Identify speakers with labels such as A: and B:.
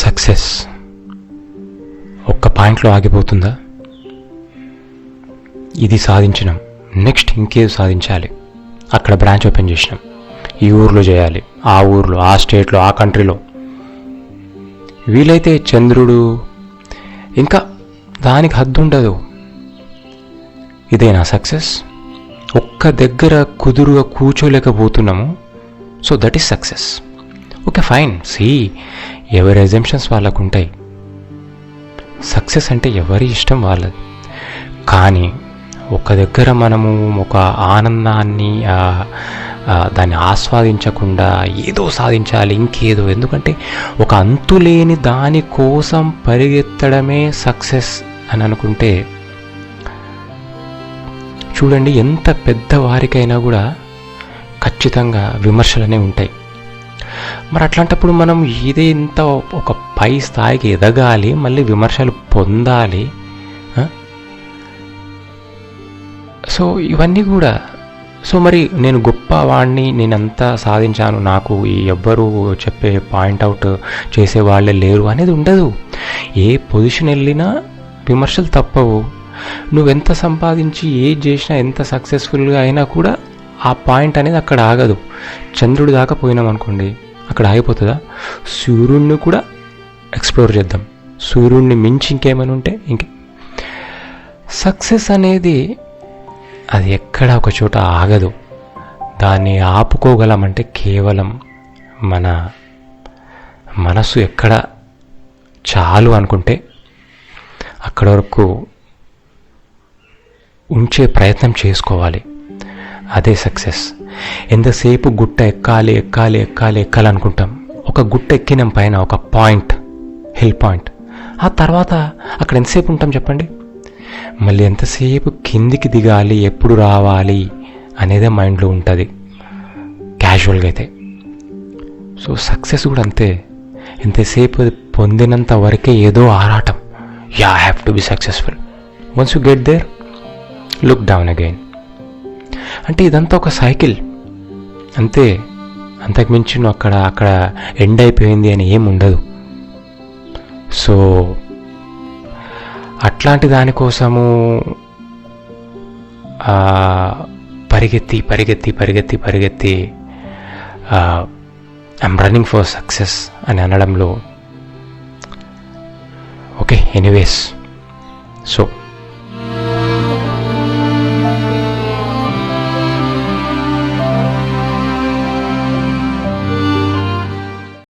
A: Success ఒక్క పాయింట్లో ఆగిపోతుందా? ఇది సాధించినాం, నెక్స్ట్ ఇంకేది సాధించాలి, అక్కడ బ్రాంచ్ ఓపెన్ చేసినాం, ఈ ఊర్లో చేయాలి, ఆ ఊర్లో, ఆ స్టేట్లో, ఆ కంట్రీలో, వీలైతే చంద్రుడు, ఇంకా దానికి హద్దు ఉండదు. ఇదేనా సక్సెస్? ఒక్క దగ్గర కుదురుగా కూర్చోలేకపోతున్నాము, so that is success. Okay fine, ఎవరి ఎజంప్షన్స్ వాళ్ళకు ఉంటాయి. సక్సెస్ అంటే ఎవరి ఇష్టం వాళ్ళది. కానీ ఒక దగ్గర మనము ఒక ఆనందాన్ని దాన్ని ఆస్వాదించకుండా ఏదో సాధించాలి, ఇంకేదో, ఎందుకంటే ఒక అంతులేని దానికోసం పరిగెత్తడమే సక్సెస్ అని అనుకుంటే, చూడండి ఎంత పెద్దవారికైనా కూడా ఖచ్చితంగా విమర్శలనే ఉంటాయి. మరి అట్లాంటప్పుడు మనం ఇదే ఇంత ఒక పై స్థాయికి ఎదగాలి, మళ్ళీ విమర్శలు పొందాలి. సో ఇవన్నీ కూడా, సో మరి నేను గొప్పవాడిని, నేనంతా సాధించాను, నాకు ఎవ్వరు చెప్పే పాయింట్అవుట్ చేసేవాళ్ళే లేరు అనేది ఉండదు. ఏ పొజిషన్ వెళ్ళినా విమర్శలు తప్పవు. నువ్వెంత సంపాదించి ఏది చేసినా, ఎంత సక్సెస్ఫుల్గా అయినా కూడా ఆ పాయింట్ అనేది అక్కడ ఆగదు. చంద్రుడి దాకా పోయినాం అనుకోండి, అక్కడ ఆగిపోతుందా? సూర్యుడిని కూడా ఎక్స్ప్లోర్ చేద్దాం, సూర్యుడిని మించి ఇంకేమైనా ఉంటే ఇంకే. సక్సెస్ అనేది అది ఎక్కడ ఒక చోట ఆగదు. దాన్ని ఆపుకోగలమంటే కేవలం మన మనసు ఎక్కడ చాలు అనుకుంటే అక్కడ వరకు ఉంచే ప్రయత్నం చేసుకోవాలి. అదే సక్సెస్. ఎంతసేపు గుట్ట ఎక్కాలి ఎక్కాలి ఎక్కాలి ఎక్కాలనుకుంటాం. ఒక గుట్ట ఎక్కినాం పైన, ఒక పాయింట్, హిల్ పాయింట్, ఆ తర్వాత అక్కడ ఎంతసేపు ఉంటాం చెప్పండి? మళ్ళీ ఎంతసేపు కిందికి దిగాలి, ఎప్పుడు రావాలి అనేదే మైండ్లో ఉంటుంది క్యాజువల్గా అయితే. సో సక్సెస్ కూడా అంతే. ఎంతసేపు పొందినంత వరకే ఏదో ఆరాటం, yeah I have to be successful. Once you get there, look down again. అంటే ఇదంతా ఒక సైకిల్ అంతే. అంతకుమించి నువ్వు అక్కడ ఎండ్ అయిపోయింది అని ఏం ఉండదు. సో అట్లాంటి దానికోసము పరిగెత్తి పరిగెత్తి పరిగెత్తి పరిగెత్తి ఐఎమ్ రన్నింగ్ ఫర్ సక్సెస్ అని అనడంలో ఓకే. Anyways, so